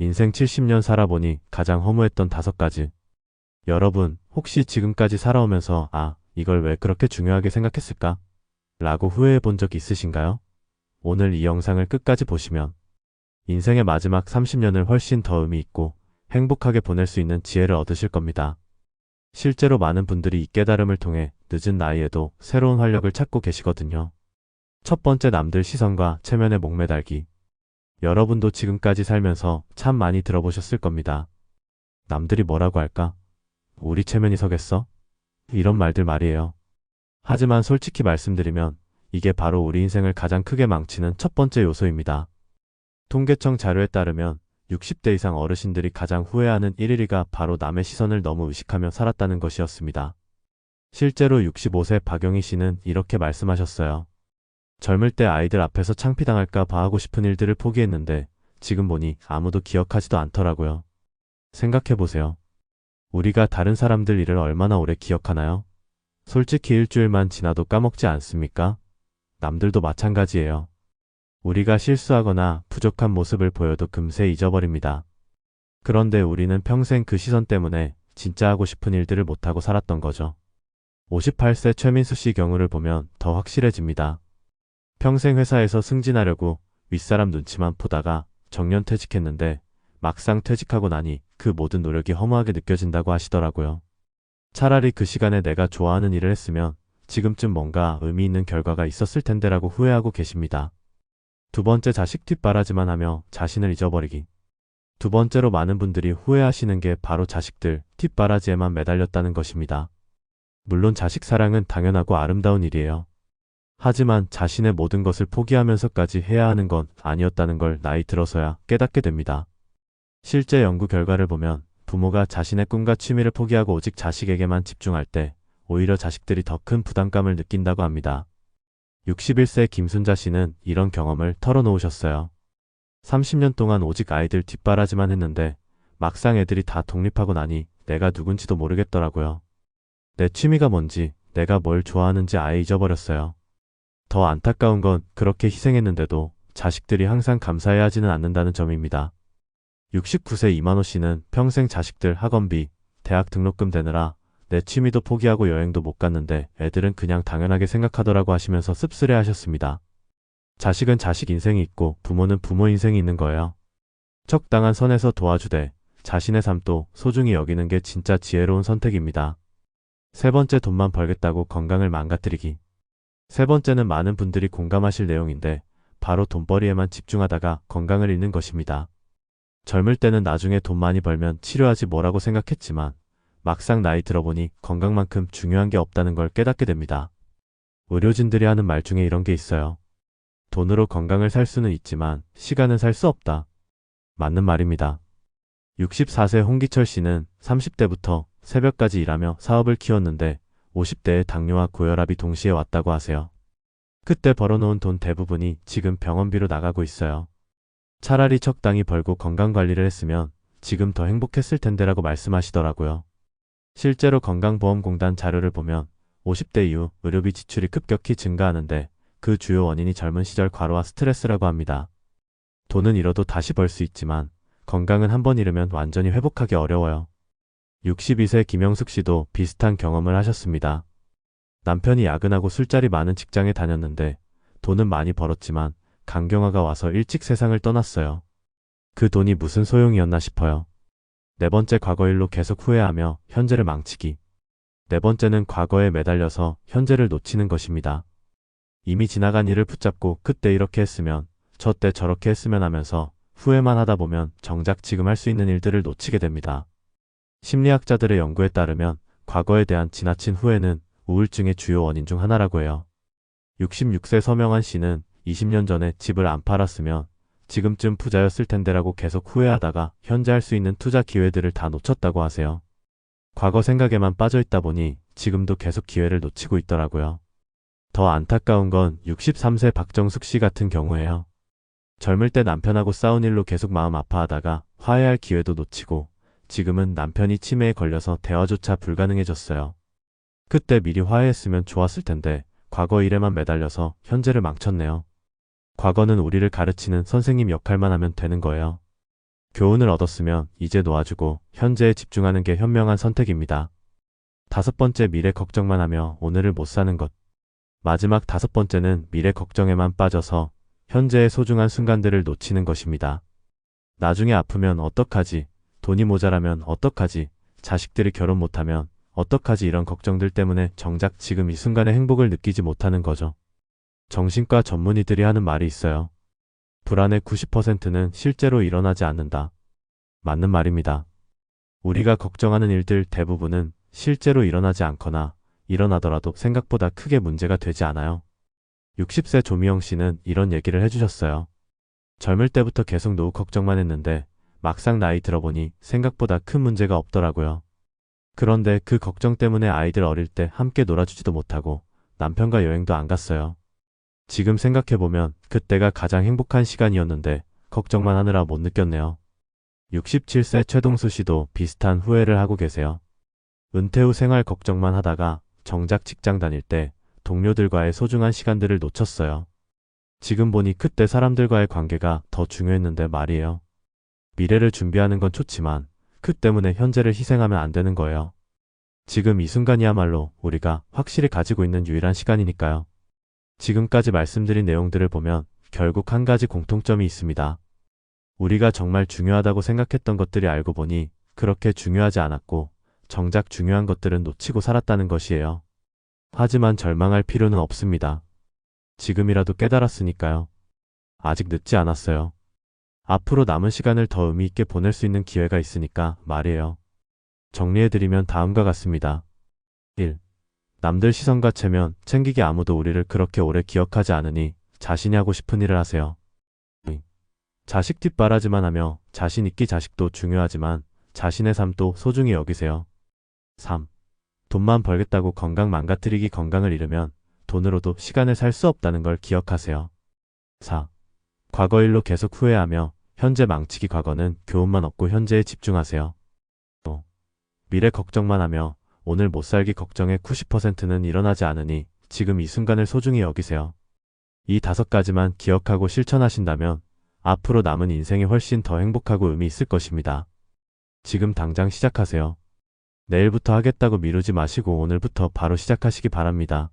인생 70년 살아보니 가장 허무했던 5가지. 여러분, 혹시 지금까지 살아오면서 이걸 왜 그렇게 중요하게 생각했을까? 라고 후회해 본 적 있으신가요? 오늘 이 영상을 끝까지 보시면 인생의 마지막 30년을 훨씬 더 의미 있고 행복하게 보낼 수 있는 지혜를 얻으실 겁니다. 실제로 많은 분들이 이 깨달음을 통해 늦은 나이에도 새로운 활력을 찾고 계시거든요. 첫 번째, 남들 시선과 체면에 목매달기. 여러분도 지금까지 살면서 참 많이 들어보셨을 겁니다. 남들이 뭐라고 할까? 우리 체면이 서겠어? 이런 말들 말이에요. 하지만 솔직히 말씀드리면 이게 바로 우리 인생을 가장 크게 망치는 첫 번째 요소입니다. 통계청 자료에 따르면 60대 이상 어르신들이 가장 후회하는 1위가 바로 남의 시선을 너무 의식하며 살았다는 것이었습니다. 실제로 65세 박영희 씨는 이렇게 말씀하셨어요. 젊을 때 아이들 앞에서 창피당할까 봐 하고 싶은 일들을 포기했는데 지금 보니 아무도 기억하지도 않더라고요. 생각해보세요. 우리가 다른 사람들 일을 얼마나 오래 기억하나요? 솔직히 일주일만 지나도 까먹지 않습니까? 남들도 마찬가지예요. 우리가 실수하거나 부족한 모습을 보여도 금세 잊어버립니다. 그런데 우리는 평생 그 시선 때문에 진짜 하고 싶은 일들을 못하고 살았던 거죠. 58세 최민수 씨 경우를 보면 더 확실해집니다. 평생 회사에서 승진하려고 윗사람 눈치만 보다가 정년퇴직했는데 막상 퇴직하고 나니 그 모든 노력이 허무하게 느껴진다고 하시더라고요. 차라리 그 시간에 내가 좋아하는 일을 했으면 지금쯤 뭔가 의미 있는 결과가 있었을 텐데라고 후회하고 계십니다. 두 번째, 자식 뒷바라지만 하며 자신을 잊어버리기. 두 번째로 많은 분들이 후회하시는 게 바로 자식들 뒷바라지에만 매달렸다는 것입니다. 물론 자식 사랑은 당연하고 아름다운 일이에요. 하지만 자신의 모든 것을 포기하면서까지 해야 하는 건 아니었다는 걸 나이 들어서야 깨닫게 됩니다. 실제 연구 결과를 보면 부모가 자신의 꿈과 취미를 포기하고 오직 자식에게만 집중할 때 오히려 자식들이 더 큰 부담감을 느낀다고 합니다. 61세 김순자 씨는 이런 경험을 털어놓으셨어요. 30년 동안 오직 아이들 뒷바라지만 했는데 막상 애들이 다 독립하고 나니 내가 누군지도 모르겠더라고요. 내 취미가 뭔지, 내가 뭘 좋아하는지 아예 잊어버렸어요. 더 안타까운 건 그렇게 희생했는데도 자식들이 항상 감사해야 하지는 않는다는 점입니다. 69세 이만호 씨는 평생 자식들 학원비, 대학 등록금 대느라 내 취미도 포기하고 여행도 못 갔는데 애들은 그냥 당연하게 생각하더라고 하시면서 씁쓸해 하셨습니다. 자식은 자식 인생이 있고 부모는 부모 인생이 있는 거예요. 적당한 선에서 도와주되 자신의 삶도 소중히 여기는 게 진짜 지혜로운 선택입니다. 세 번째, 돈만 벌겠다고 건강을 망가뜨리기. 세 번째는 많은 분들이 공감하실 내용인데 바로 돈벌이에만 집중하다가 건강을 잃는 것입니다. 젊을 때는 나중에 돈 많이 벌면 치료하지 뭐라고 생각했지만 막상 나이 들어보니 건강만큼 중요한 게 없다는 걸 깨닫게 됩니다. 의료진들이 하는 말 중에 이런 게 있어요. 돈으로 건강을 살 수는 있지만 시간은 살 수 없다. 맞는 말입니다. 64세 홍기철 씨는 30대부터 새벽까지 일하며 사업을 키웠는데 50대에 당뇨와 고혈압이 동시에 왔다고 하세요. 그때 벌어놓은 돈 대부분이 지금 병원비로 나가고 있어요. 차라리 적당히 벌고 건강관리를 했으면 지금 더 행복했을 텐데라고 말씀하시더라고요. 실제로 건강보험공단 자료를 보면 50대 이후 의료비 지출이 급격히 증가하는데 그 주요 원인이 젊은 시절 과로와 스트레스라고 합니다. 돈은 잃어도 다시 벌 수 있지만 건강은 한번 잃으면 완전히 회복하기 어려워요. 62세 김영숙 씨도 비슷한 경험을 하셨습니다. 남편이 야근하고 술자리 많은 직장에 다녔는데 돈은 많이 벌었지만 간경화가 와서 일찍 세상을 떠났어요. 그 돈이 무슨 소용이었나 싶어요. 네 번째, 과거 일로 계속 후회하며 현재를 망치기. 네 번째는 과거에 매달려서 현재를 놓치는 것입니다. 이미 지나간 일을 붙잡고 그때 이렇게 했으면, 저때 저렇게 했으면 하면서 후회만 하다 보면 정작 지금 할 수 있는 일들을 놓치게 됩니다. 심리학자들의 연구에 따르면 과거에 대한 지나친 후회는 우울증의 주요 원인 중 하나라고 해요. 66세 서명한 씨는 20년 전에 집을 안 팔았으면 지금쯤 부자였을 텐데라고 계속 후회하다가 현재 할 수 있는 투자 기회들을 다 놓쳤다고 하세요. 과거 생각에만 빠져있다 보니 지금도 계속 기회를 놓치고 있더라고요. 더 안타까운 건 63세 박정숙 씨 같은 경우예요. 젊을 때 남편하고 싸운 일로 계속 마음 아파하다가 화해할 기회도 놓치고 지금은 남편이 치매에 걸려서 대화조차 불가능해졌어요. 그때 미리 화해했으면 좋았을 텐데 과거 일에만 매달려서 현재를 망쳤네요. 과거는 우리를 가르치는 선생님 역할만 하면 되는 거예요. 교훈을 얻었으면 이제 놓아주고 현재에 집중하는 게 현명한 선택입니다. 5번째, 미래 걱정만 하며 오늘을 못 사는 것. 마지막 5번째는 미래 걱정에만 빠져서 현재의 소중한 순간들을 놓치는 것입니다. 나중에 아프면 어떡하지? 돈이 모자라면 어떡하지? 자식들이 결혼 못하면 어떡하지? 이런 걱정들 때문에 정작 지금 이 순간의 행복을 느끼지 못하는 거죠. 정신과 전문의들이 하는 말이 있어요. 불안의 90%는 실제로 일어나지 않는다. 맞는 말입니다. 우리가 걱정하는 일들 대부분은 실제로 일어나지 않거나 일어나더라도 생각보다 크게 문제가 되지 않아요. 60세 조미영 씨는 이런 얘기를 해주셨어요. 젊을 때부터 계속 노후 걱정만 했는데 막상 나이 들어보니 생각보다 큰 문제가 없더라고요. 그런데 그 걱정 때문에 아이들 어릴 때 함께 놀아주지도 못하고 남편과 여행도 안 갔어요. 지금 생각해보면 그때가 가장 행복한 시간이었는데 걱정만 하느라 못 느꼈네요. 67세 최동수 씨도 비슷한 후회를 하고 계세요. 은퇴 후 생활 걱정만 하다가 정작 직장 다닐 때 동료들과의 소중한 시간들을 놓쳤어요. 지금 보니 그때 사람들과의 관계가 더 중요했는데 말이에요. 미래를 준비하는 건 좋지만 그 때문에 현재를 희생하면 안 되는 거예요. 지금 이 순간이야말로 우리가 확실히 가지고 있는 유일한 시간이니까요. 지금까지 말씀드린 내용들을 보면 결국 한 가지 공통점이 있습니다. 우리가 정말 중요하다고 생각했던 것들이 알고 보니 그렇게 중요하지 않았고 정작 중요한 것들은 놓치고 살았다는 것이에요. 하지만 절망할 필요는 없습니다. 지금이라도 깨달았으니까요. 아직 늦지 않았어요. 앞으로 남은 시간을 더 의미 있게 보낼 수 있는 기회가 있으니까 말이에요. 정리해드리면 다음과 같습니다. 1. 남들 시선과 체면, 챙기기 아무도 우리를 그렇게 오래 기억하지 않으니 자신이 하고 싶은 일을 하세요. 2. 자식 뒷바라지만 하며 자신 있기 자식도 중요하지만 자신의 삶도 소중히 여기세요. 3. 돈만 벌겠다고 건강 망가뜨리기 건강을 잃으면 돈으로도 시간을 살 수 없다는 걸 기억하세요. 4. 과거 일로 계속 후회하며 현재 망치기 과거는 교훈만 얻고 현재에 집중하세요. 5. 미래 걱정만 하며 오늘 못 살기 걱정의 90%는 일어나지 않으니 지금 이 순간을 소중히 여기세요. 이 5가지만 기억하고 실천하신다면 앞으로 남은 인생이 훨씬 더 행복하고 의미 있을 것입니다. 지금 당장 시작하세요. 내일부터 하겠다고 미루지 마시고 오늘부터 바로 시작하시기 바랍니다.